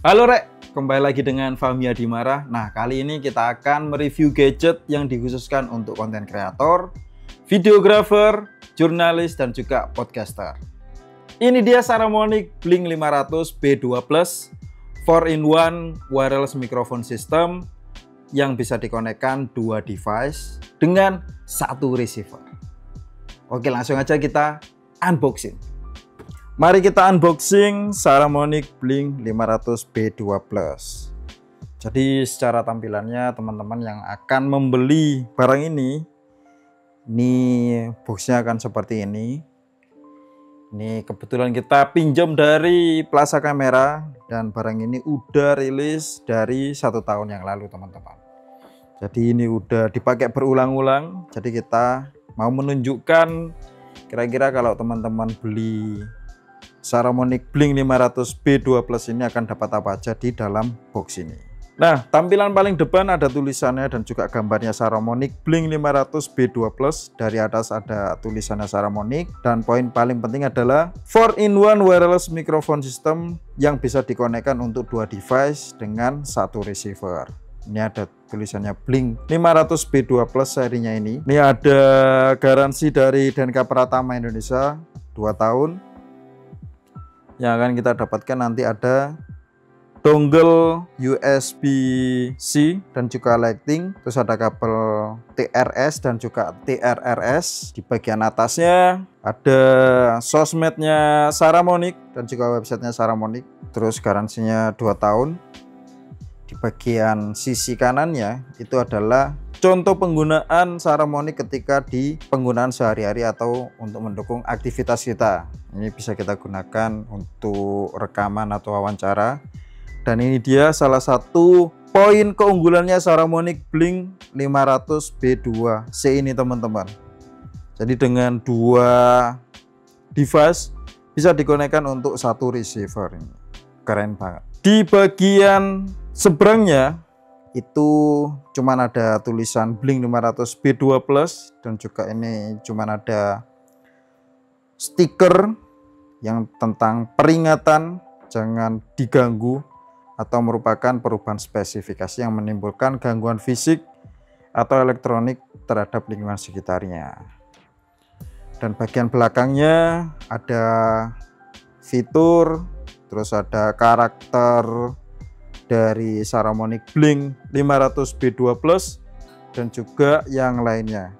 Halo Rek, kembali lagi dengan Fahmi Adimara. Nah, kali ini kita akan mereview gadget yang dikhususkan untuk konten kreator, videografer, jurnalis, dan juga podcaster. Ini dia Saramonic Blink 500 B2 Plus 4-in-1 wireless microphone system yang bisa dikonekkan dua device dengan satu receiver. Oke, langsung aja kita unboxing. Mari kita unboxing Saramonic Blink 500 B2 Plus. Jadi secara tampilannya teman-teman yang akan membeli barang ini boxnya akan seperti ini. Ini kebetulan kita pinjam dari Plaza Kamera dan barang ini udah rilis dari 1 tahun yang lalu teman-teman. Jadi ini udah dipakai berulang-ulang. Jadi kita mau menunjukkan kira-kira kalau teman-teman beli Saramonic Blink 500 B2 Plus ini akan dapat apa aja di dalam box ini. Nah, tampilan paling depan ada tulisannya dan juga gambarnya Saramonic Blink 500 B2 Plus. Dari atas ada tulisannya Saramonic, dan poin paling penting adalah 4-in-1 wireless microphone system yang bisa dikonekkan untuk dua device dengan satu receiver. Ini ada tulisannya Blink 500 B2 Plus serinya ini. Ini ada garansi dari Denka Pratama Indonesia 2 tahun. Yang akan kita dapatkan nanti ada dongle USB-C dan juga Lightning, terus ada kabel TRS dan juga TRRS. Di bagian atasnya ada sosmednya Saramonic dan juga websitenya Saramonic, terus garansinya 2 tahun. Di bagian sisi kanannya itu adalah contoh penggunaan Saramonic ketika di penggunaan sehari-hari atau untuk mendukung aktivitas kita. Ini bisa kita gunakan untuk rekaman atau wawancara. Dan ini dia salah satu poin keunggulannya Saramonic Blink 500 B2C ini teman-teman. Jadi dengan dua device bisa dikonekkan untuk satu receiver. Ini keren banget. Di bagian seberangnya itu cuman ada tulisan Blink 500 B2 Plus dan juga ini cuman ada stiker yang tentang peringatan jangan diganggu atau merupakan perubahan spesifikasi yang menimbulkan gangguan fisik atau elektronik terhadap lingkungan sekitarnya. Dan bagian belakangnya ada fitur, terus ada karakter dari Saramonic Blink 500 B2 Plus dan juga yang lainnya.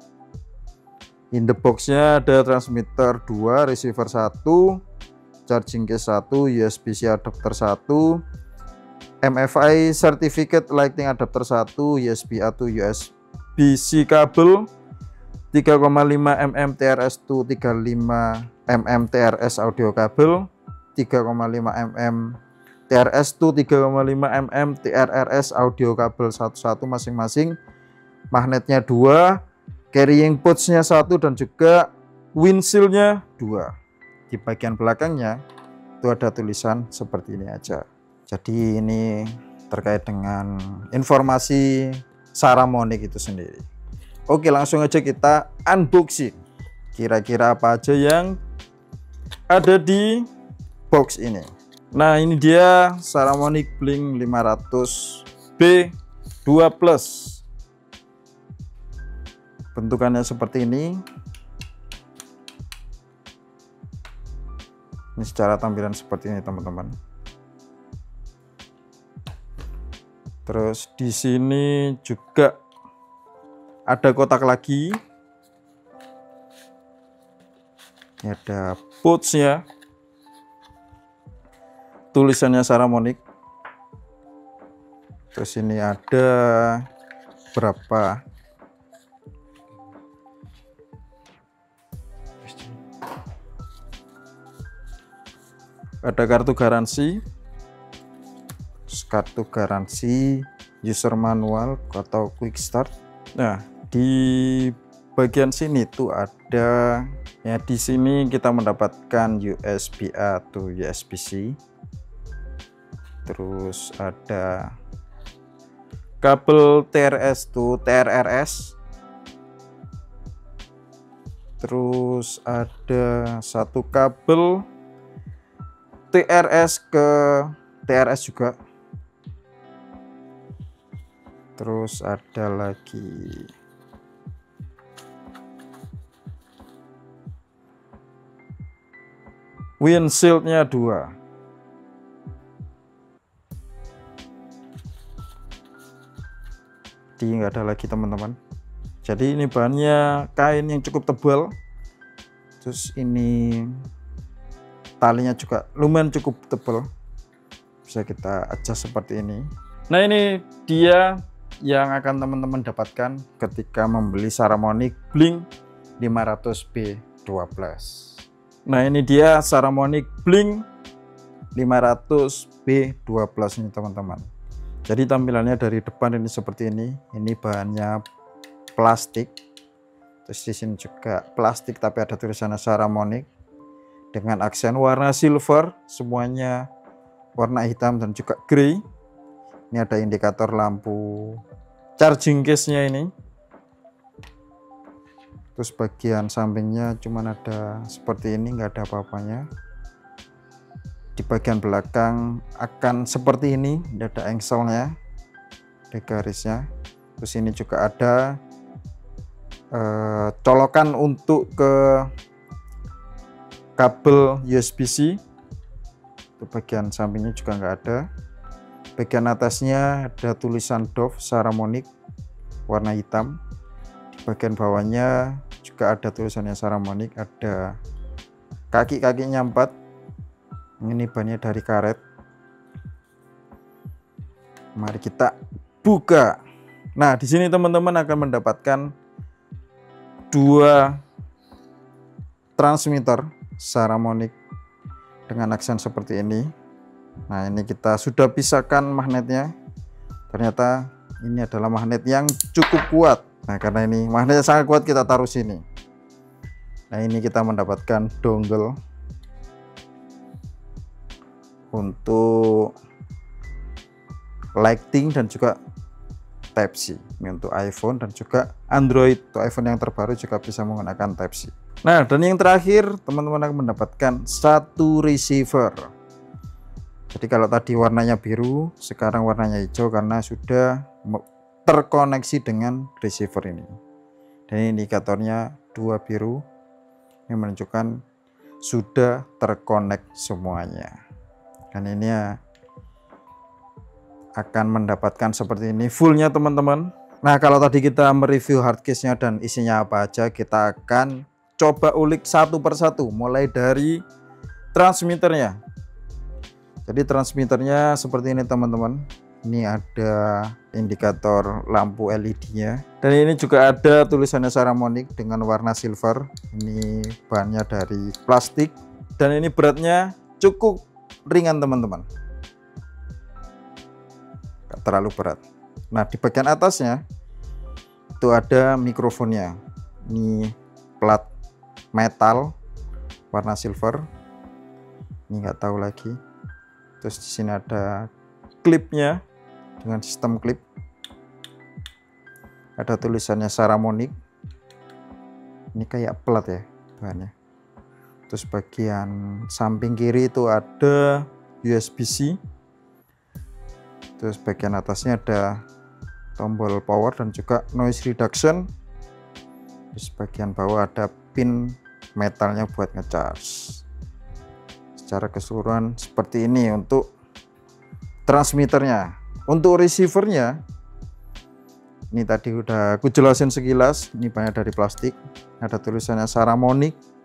In the box-nya ada transmitter 2, receiver 1, charging case 1, USB-C adapter 1, MFI certificate Lightning adapter 1, USB-A to USB-C kabel, 3,5 mm TRS to 35 mm TRS audio kabel, 3,5 mm TRS to 3,5 mm TRRS audio kabel satu-satu masing-masing, magnetnya 2, carrying pouch-nya 1 dan juga windshield-nya 2. Di bagian belakangnya itu ada tulisan seperti ini aja. Jadi ini terkait dengan informasi Saramonic itu sendiri. Oke, langsung aja kita unboxing. Kira-kira apa aja yang ada di box ini. Nah, ini dia Saramonic Blink 500 B2 Plus. Bentukannya seperti ini. Ini secara tampilan seperti ini, teman-teman. Terus di sini juga ada kotak lagi. Ini ada pouch-nya. Tulisannya Saramonic. Terus ini ada berapa? Ada kartu garansi, user manual atau quick start. Nah, di bagian sini tuh ada ya, di sini kita mendapatkan USB-A to USB-C. Terus ada kabel TRS to TRRS. Terus ada satu kabel TRS ke TRS juga. Terus ada lagi windshieldnya 2. Jadi nggak ada lagi teman-teman. Jadi ini bahannya kain yang cukup tebal. Terus ini talinya juga lumayan cukup tebal. Bisa kita adjust seperti ini. Nah, ini dia yang akan teman-teman dapatkan ketika membeli Saramonic Blink 500B12. Nah, ini dia Saramonic Blink 500B12 ini teman-teman. Jadi tampilannya dari depan ini seperti ini. Ini bahannya plastik. Terus di sini juga plastik tapi ada tulisannya Saramonic dengan aksen warna silver, semuanya warna hitam dan juga grey. Ini ada indikator lampu charging case-nya ini. Terus bagian sampingnya cuman ada seperti ini, nggak ada apa-apanya. Di bagian belakang akan seperti ini, ada engselnya, ada garisnya. Terus ini juga ada colokan untuk ke kabel USB-C. Itu bagian sampingnya juga nggak ada. Bagian atasnya ada tulisan Dove Saramonic warna hitam. Di bagian bawahnya juga ada tulisannya Saramonic, ada kaki-kakinya 4. Ini bannya dari karet. Mari kita buka. Nah, di sini teman-teman akan mendapatkan 2 transmitter Saramonic dengan aksen seperti ini. Nah, ini kita sudah pisahkan magnetnya. Ternyata ini adalah magnet yang cukup kuat. Nah, karena ini magnetnya sangat kuat, kita taruh sini. Nah, ini kita mendapatkan dongle untuk lighting dan juga Type-C. Ini untuk iPhone dan juga Android. Untuk iPhone yang terbaru juga bisa menggunakan Type-C. Nah, dan yang terakhir teman-teman akan mendapatkan 1 receiver. Jadi kalau tadi warnanya biru, sekarang warnanya hijau karena sudah terkoneksi dengan receiver ini. Dan indikatornya 2 biru yang menunjukkan sudah terkonek semuanya. Dan ini ya akan mendapatkan seperti ini fullnya teman-teman. Nah, kalau tadi kita mereview hardcase-nya dan isinya apa aja, kita akan coba ulik satu persatu mulai dari transmitternya. Jadi transmitternya seperti ini teman-teman. Ini ada indikator lampu LED-nya. Dan ini juga ada tulisannya Saramonic dengan warna silver. Ini bahannya dari plastik. Dan ini beratnya cukup ringan teman-teman, gak terlalu berat. Nah, di bagian atasnya itu ada mikrofonnya. Ini plat metal warna silver. Ini nggak tahu lagi. Terus di sini ada klipnya dengan sistem klip. Ada tulisannya Saramonic. Ini kayak plat ya bahannya. Terus bagian samping kiri itu ada USB-C. Terus bagian atasnya ada tombol power dan juga noise reduction. Terus bagian bawah ada pin metalnya buat ngecharge. Secara keseluruhan seperti ini untuk transmitternya. Untuk receivernya, ini tadi udah aku jelasin sekilas. Ini banyak dari plastik. Ada tulisannya Saramonic.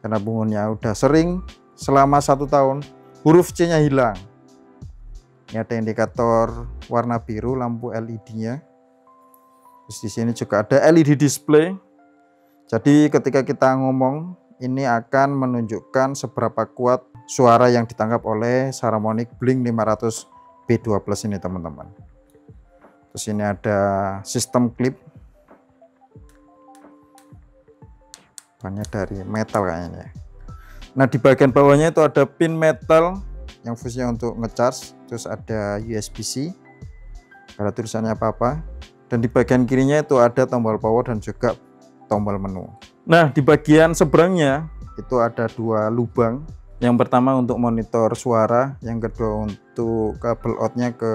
Karena bungunnya udah sering selama 1 tahun, huruf C nya hilang. Ini ada indikator warna biru lampu LED-nya. Terus di sini juga ada LED display. Jadi ketika kita ngomong, ini akan menunjukkan seberapa kuat suara yang ditangkap oleh Saramonic Blink 500B12 ini teman-teman. Terus ini ada sistem klip. Bahannya dari metal kayaknya. Nah, di bagian bawahnya itu ada pin metal yang fungsinya untuk ngecharge. Terus ada USB-C, gak ada tulisannya apa-apa. Dan di bagian kirinya itu ada tombol power dan juga tombol menu. Nah, di bagian seberangnya itu ada 2 lubang. Yang pertama untuk monitor suara, yang kedua untuk kabel outnya ke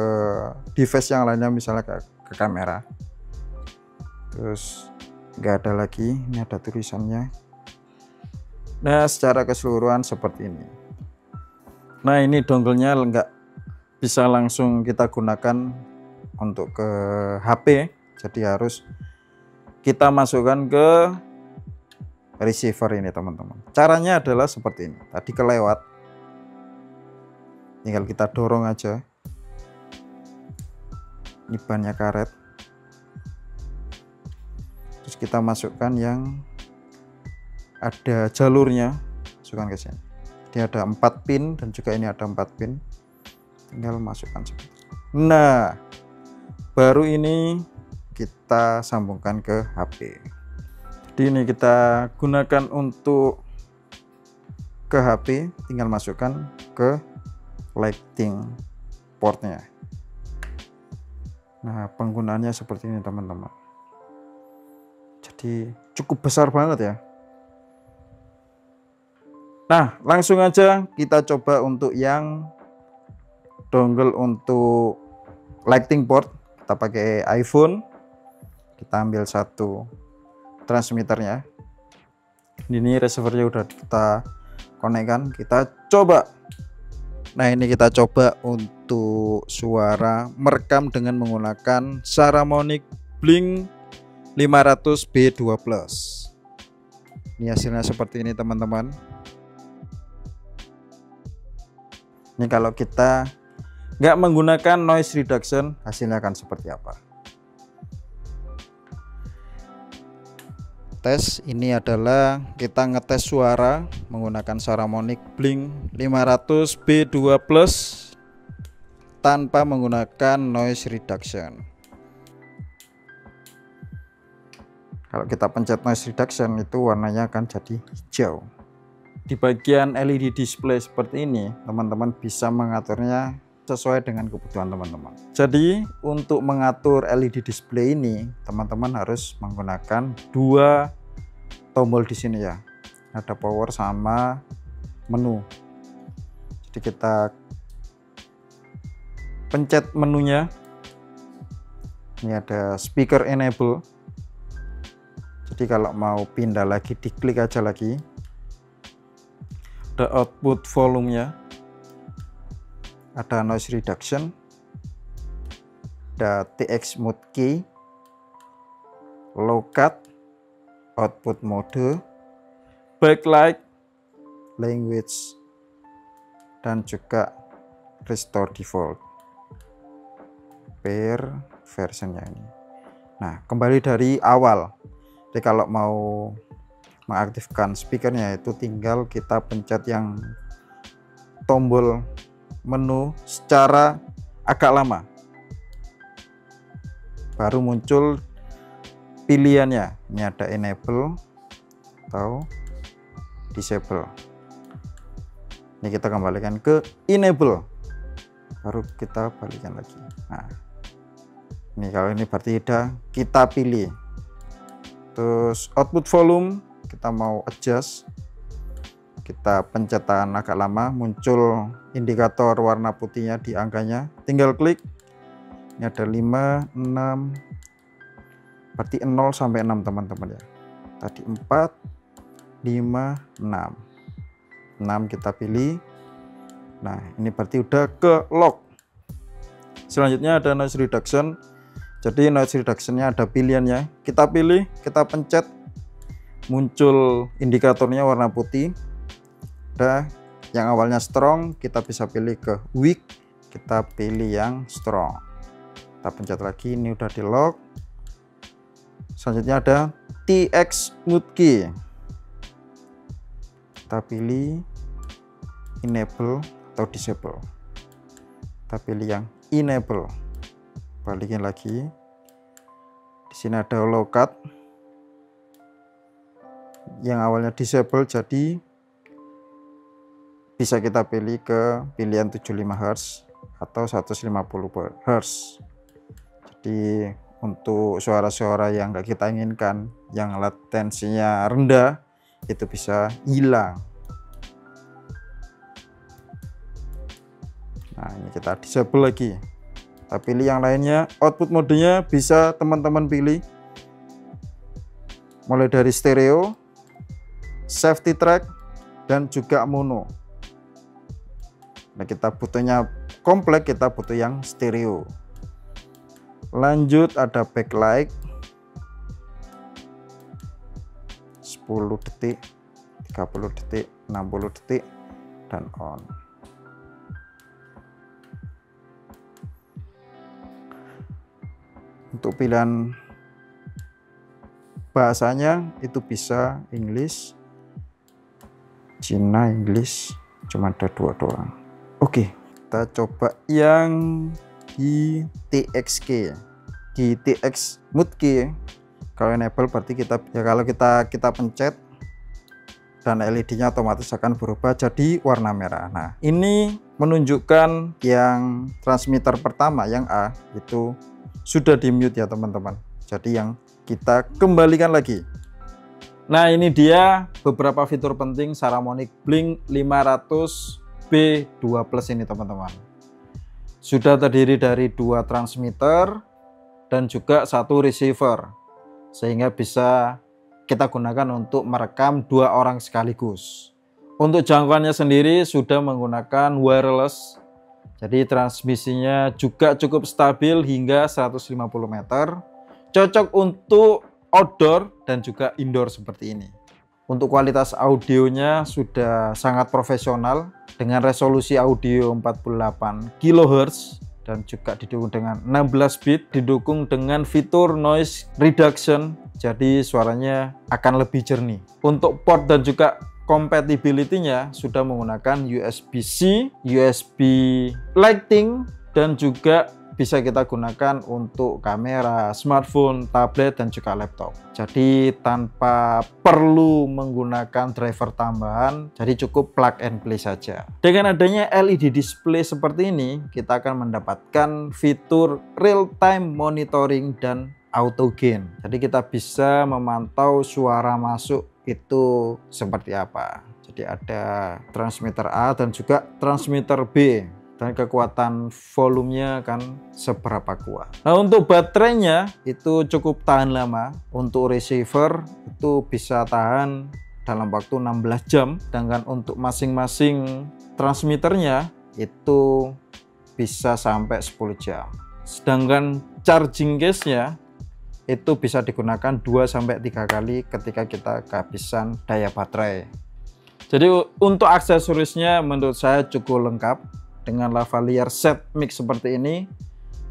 device yang lainnya, misalnya ke kamera. Terus nggak ada lagi, ini ada tulisannya. Nah, secara keseluruhan seperti ini. Nah, ini dongle-nya nggak bisa langsung kita gunakan untuk ke HP, jadi harus kita masukkan ke receiver ini teman-teman. Caranya adalah seperti ini. Tadi kelewat, tinggal kita dorong aja. Ini bannya karet, terus kita masukkan yang ada jalurnya, masukkan ke sini. Jadi ada 4 pin dan juga ini ada 4 pin, tinggal masukkan seperti ini. Nah, baru ini kita sambungkan ke HP. Jadi ini kita gunakan untuk ke HP, tinggal masukkan ke Lightning portnya. Nah, penggunaannya seperti ini teman-teman. Jadi cukup besar banget ya. Nah, langsung aja kita coba untuk yang dongle untuk Lightning port. Kita pakai iPhone, kita ambil satu transmitternya. Ini receivernya udah kita konekkan, kita coba. Nah, ini kita coba untuk suara merekam dengan menggunakan Saramonic Blink 500 B2 Plus. Ini hasilnya seperti ini teman-teman. Ini kalau kita nggak menggunakan noise reduction, hasilnya akan seperti apa. Tes ini adalah kita ngetes suara menggunakan Saramonic Blink 500 B2 Plus tanpa menggunakan noise reduction. Kalau kita pencet noise reduction, itu warnanya akan jadi hijau. Di bagian LED display seperti ini, teman-teman bisa mengaturnya sesuai dengan kebutuhan teman-teman. Jadi untuk mengatur LED display ini, teman-teman harus menggunakan 2 tombol di sini ya. Ada power sama menu. Jadi kita pencet menunya. Ini ada speaker enable. Jadi kalau mau pindah lagi, diklik aja lagi. Ada output volumenya. Ada noise reduction, ada TX mode key, low cut, output mode, backlight, language, dan juga restore default per versionnya ini. Nah, kembali dari awal. Jadi kalau mau mengaktifkan speakernya, itu tinggal kita pencet yang tombol menu secara agak lama, baru muncul pilihannya. Ini ada enable atau disable. Ini kita kembalikan ke enable, baru kita balikan lagi. Nah, ini kalau ini berarti udah kita pilih. Terus output volume kita mau adjust, kita pencetan agak lama, muncul indikator warna putihnya di angkanya, tinggal klik. Ini ada 5, 6, berarti 0 sampai 6 teman-teman ya. Tadi 4, 5, 6. 6 kita pilih. Nah, ini berarti udah ke lock. Selanjutnya ada noise reduction. Jadi noise reductionnya ada pilihannya. Kita pilih, kita pencet, muncul indikatornya warna putih. Ada yang awalnya strong, kita bisa pilih ke weak, kita pilih yang strong. Kita pencet lagi, ini udah di lock. Selanjutnya ada TX mode key, kita pilih enable atau disable. Kita pilih yang enable, balikin lagi. Di sini ada low cut, yang awalnya disable, jadi bisa kita pilih ke pilihan 75 Hz atau 150 Hz. Jadi untuk suara-suara yang nggak kita inginkan, yang latensinya rendah, itu bisa hilang. Nah, ini kita disable lagi. Kita pilih yang lainnya. Output modenya bisa teman-teman pilih mulai dari stereo, safety track, dan juga mono. Nah, kita butuhnya komplek, kita butuh yang stereo. Lanjut ada backlight 10 detik, 30 detik, 60 detik, dan on. Untuk pilihan bahasanya itu bisa English, Cina, English, cuma ada 2 doang. Oke, kita coba yang di TXK, di TX Mode Key. Kalau enable berarti kita ya, kalau kita pencet dan LED-nya otomatis akan berubah jadi warna merah. Nah, ini menunjukkan yang transmitter pertama yang A itu sudah di mute ya teman-teman. Jadi yang kita kembalikan lagi. Nah, ini dia beberapa fitur penting Saramonic Blink 500B2+ ini teman-teman. Sudah terdiri dari 2 transmitter dan juga 1 receiver, sehingga bisa kita gunakan untuk merekam 2 orang sekaligus. Untuk jangkauannya sendiri sudah menggunakan wireless, jadi transmisinya juga cukup stabil hingga 150 meter, cocok untuk outdoor dan juga indoor seperti ini. Untuk kualitas audionya sudah sangat profesional dengan resolusi audio 48 kHz dan juga didukung dengan 16 bit, didukung dengan fitur noise reduction, jadi suaranya akan lebih jernih. Untuk port dan juga compatibility-nya sudah menggunakan USB-C, USB Lightning, dan juga bisa kita gunakan untuk kamera, smartphone, tablet, dan juga laptop. Jadi tanpa perlu menggunakan driver tambahan, jadi cukup plug and play saja. Dengan adanya LED display seperti ini, kita akan mendapatkan fitur real-time monitoring dan auto gain. Jadi kita bisa memantau suara masuk itu seperti apa. Jadi ada transmitter A dan juga transmitter B, dan kekuatan volumenya akan seberapa kuat. Nah, untuk baterainya itu cukup tahan lama. Untuk receiver itu bisa tahan dalam waktu 16 jam, sedangkan untuk masing-masing transmitternya itu bisa sampai 10 jam. Sedangkan charging case-nya itu bisa digunakan 2-3 kali ketika kita kehabisan daya baterai. Jadi untuk aksesorisnya menurut saya cukup lengkap. Dengan lavalier set mic seperti ini,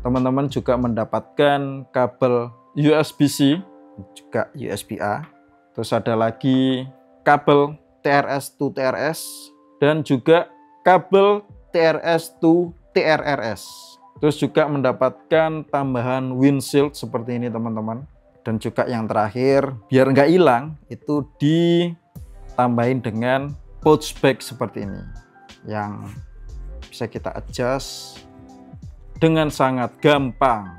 teman-teman juga mendapatkan kabel USB-C, juga USB-A. Terus ada lagi kabel TRS to TRS dan juga kabel TRS to TRRS. Terus juga mendapatkan tambahan windshield seperti ini teman-teman. Dan juga yang terakhir, biar nggak hilang, itu ditambahin dengan pouch bag seperti ini, yang bisa kita adjust dengan sangat gampang.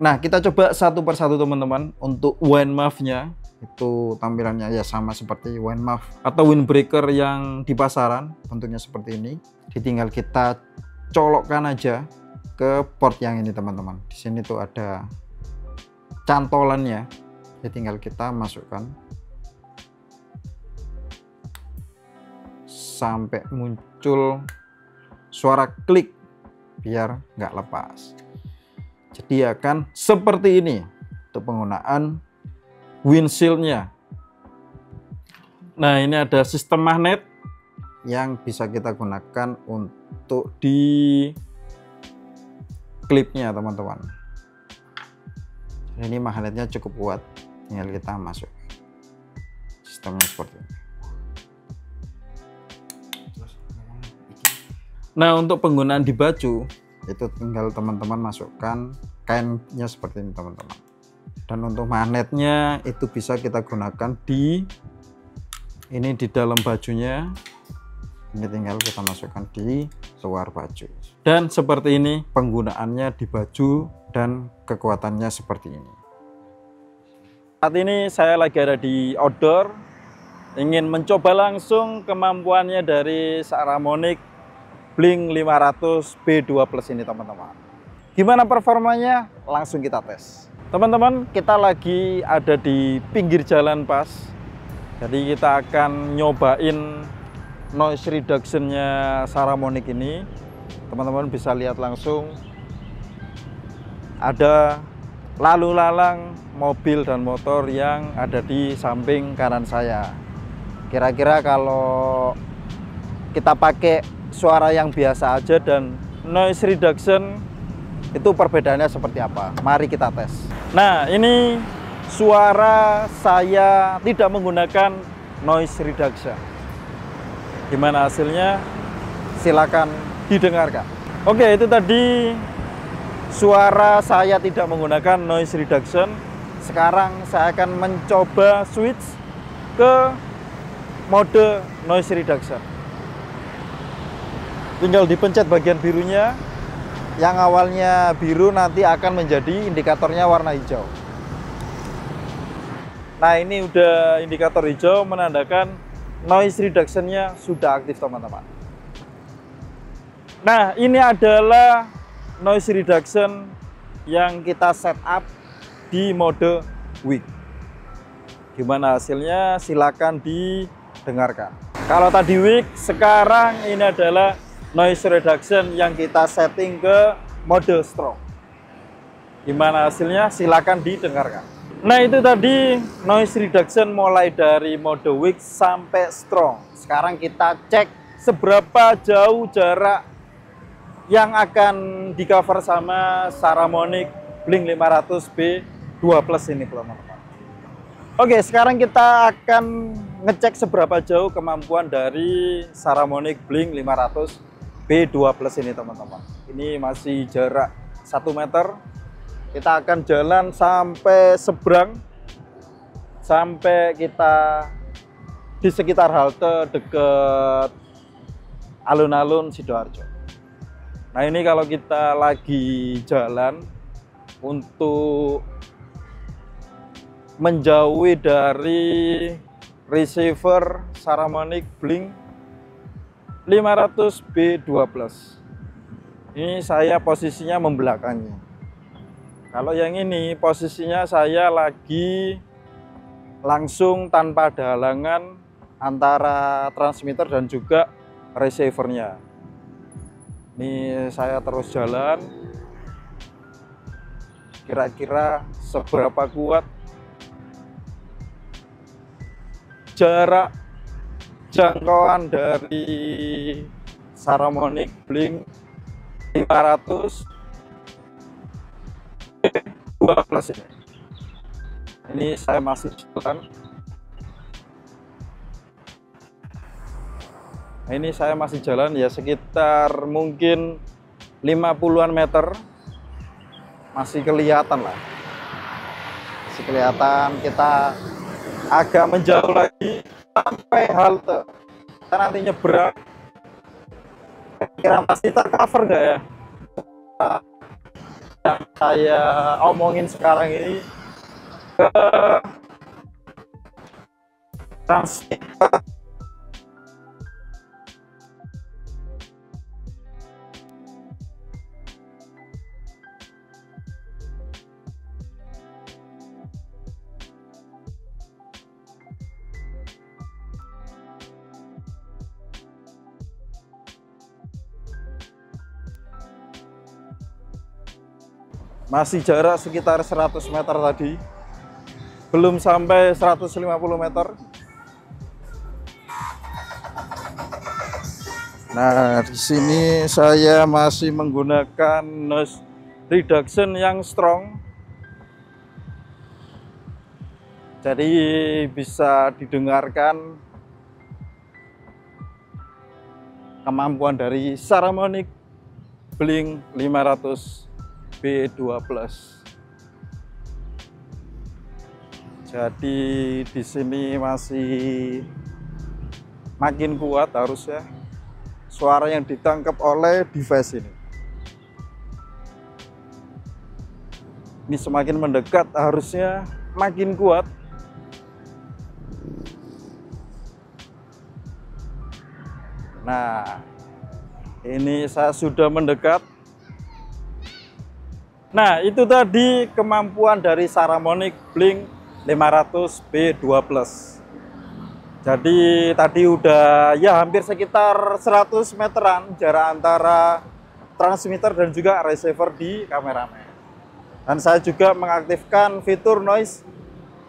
Nah, kita coba satu persatu teman-teman. Untuk windmuff-nya itu tampilannya ya sama seperti windmuff atau windbreaker yang di pasaran, bentuknya seperti ini. Tinggal kita colokkan aja ke port yang ini teman-teman. Di sini tuh ada cantolannya, ya tinggal kita masukkan sampai muncul suara klik biar nggak lepas. Jadi akan seperti ini untuk penggunaan windshieldnya. Nah, ini ada sistem magnet yang bisa kita gunakan untuk di klipnya teman-teman. Ini magnetnya cukup kuat, tinggal kita masuk. Sistemnya seperti ini. Nah, untuk penggunaan di baju itu tinggal teman-teman masukkan kainnya seperti ini teman-teman. Dan untuk magnetnya itu bisa kita gunakan di dalam bajunya. Ini tinggal kita masukkan di luar baju. Dan seperti ini penggunaannya di baju dan kekuatannya seperti ini. Saat ini saya lagi ada di outdoor, ingin mencoba langsung kemampuannya dari Saramonic Blink 500 B2 Plus ini teman-teman. Gimana performanya? Langsung kita tes. Teman-teman, kita lagi ada di pinggir jalan pas. Jadi kita akan nyobain noise reduction-nya Saramonic ini. Teman-teman bisa lihat langsung ada lalu lalang mobil dan motor yang ada di samping kanan saya. Kira-kira kalau kita pakai suara yang biasa aja dan noise reduction itu perbedaannya seperti apa? Mari kita tes. Nah, ini suara saya tidak menggunakan noise reduction. Gimana hasilnya? Silakan didengarkan. Oke, itu tadi suara saya tidak menggunakan noise reduction. Sekarang saya akan mencoba switch ke mode noise reduction. Tinggal dipencet bagian birunya. Yang awalnya biru nanti akan menjadi indikatornya warna hijau. Nah, ini udah indikator hijau menandakan noise reduction-nya sudah aktif teman-teman. Nah, ini adalah noise reduction yang kita setup di mode weak. Gimana hasilnya? Silakan didengarkan. Kalau tadi weak, sekarang ini adalah noise reduction yang kita setting ke mode strong. Gimana hasilnya? Silakan didengarkan. Nah, itu tadi noise reduction mulai dari mode weak sampai strong. Sekarang kita cek seberapa jauh jarak yang akan di cover sama Saramonic Blink 500 B2 Plus ini teman-teman. Oke, sekarang kita akan ngecek seberapa jauh kemampuan dari Saramonic Blink 500 B2 Plus ini teman-teman. Ini masih jarak 1 meter. Kita akan jalan sampai seberang, sampai kita di sekitar halte deket alun-alun Sidoarjo. Nah, ini kalau kita lagi jalan untuk menjauhi dari receiver Saramonic Blink 500 B2 Plus. Ini saya posisinya membelakangi. Kalau yang ini posisinya saya lagi langsung tanpa ada halangan antara transmitter dan juga receivernya. Ini saya terus jalan. Kira-kira seberapa kuat jarak jangkauan dari Saramonic Blink 500 B2 Plus ini. Ini saya masih jalan. Nah, ini saya masih jalan ya sekitar mungkin 50-an meter. Masih kelihatan lah. Masih kelihatan, kita agak menjauh lagi sampai halte. Kita nanti nyebrang. Kira masih tercover nggak ya? Yang saya omongin sekarang ini ke transmitter. Masih jarak sekitar 100 meter tadi, belum sampai 150 meter. Nah, di sini saya masih menggunakan noise reduction yang strong, jadi bisa didengarkan kemampuan dari Saramonic Blink 500 B2 Plus. Jadi di sini masih makin kuat harusnya suara yang ditangkap oleh device ini. Ini semakin mendekat harusnya makin kuat. Nah, Ini saya sudah mendekat. Nah, itu tadi kemampuan dari Saramonic Blink 500 B2 Plus. Jadi tadi udah ya hampir sekitar 100 meteran jarak antara transmitter dan juga receiver di kameramen. Dan saya juga mengaktifkan fitur noise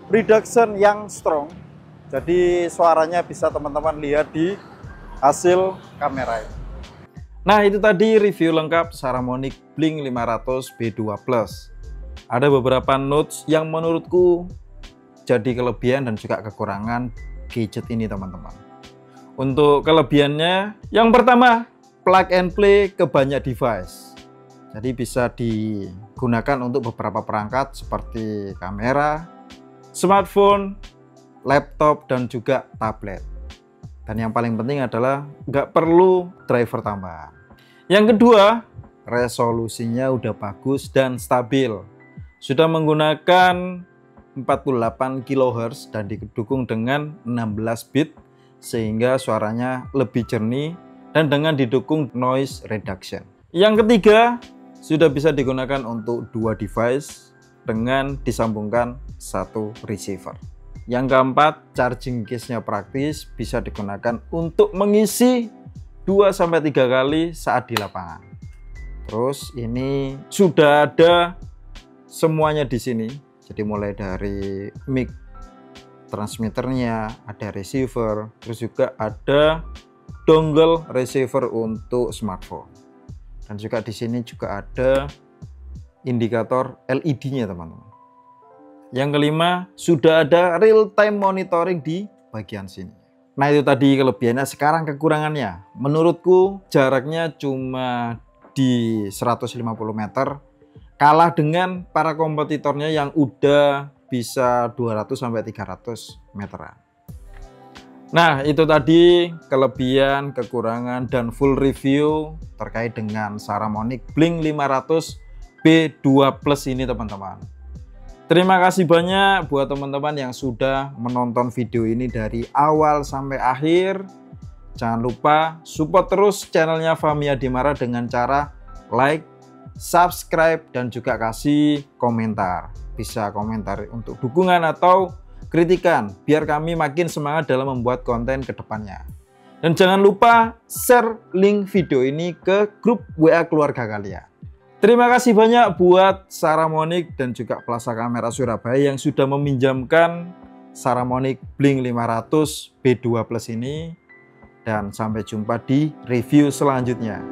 reduction yang strong. Jadi suaranya bisa teman-teman lihat di hasil kamera. Nah, itu tadi review lengkap Saramonic Blink 500 B2 Plus. Ada beberapa notes yang menurutku jadi kelebihan dan juga kekurangan gadget ini, teman-teman. Untuk kelebihannya, yang pertama, plug and play ke banyak device. Jadi bisa digunakan untuk beberapa perangkat seperti kamera, smartphone, laptop, dan juga tablet. Dan yang paling penting adalah nggak perlu driver tambahan. Yang kedua, resolusinya udah bagus dan stabil. Sudah menggunakan 48 kHz dan didukung dengan 16 bit sehingga suaranya lebih jernih dan dengan didukung noise reduction. Yang ketiga, sudah bisa digunakan untuk 2 device dengan disambungkan 1 receiver. Yang keempat, charging case-nya praktis, bisa digunakan untuk mengisi 2-3 kali saat di lapangan. Terus ini sudah ada semuanya di sini. Jadi mulai dari mic transmitternya, ada receiver, terus juga ada dongle receiver untuk smartphone. Dan juga di sini juga ada indikator LED-nya, teman-teman. Yang kelima, sudah ada real time monitoring di bagian sini. Nah, itu tadi kelebihannya. Sekarang kekurangannya. Menurutku jaraknya cuma di 150 meter. Kalah dengan para kompetitornya yang udah bisa 200-300 meteran. Nah, itu tadi kelebihan, kekurangan, dan full review terkait dengan Saramonic Blink 500 B2 Plus ini, teman-teman. Terima kasih banyak buat teman-teman yang sudah menonton video ini dari awal sampai akhir. Jangan lupa support terus channelnya Fahmi Adimara dengan cara like, subscribe, dan juga kasih komentar. Bisa komentar untuk dukungan atau kritikan biar kami makin semangat dalam membuat konten ke depannya. Dan jangan lupa share link video ini ke grup WA keluarga kalian. Terima kasih banyak buat Saramonic dan juga Plaza Kamera Surabaya yang sudah meminjamkan Saramonic Blink 500 B2 Plus ini. Dan sampai jumpa di review selanjutnya.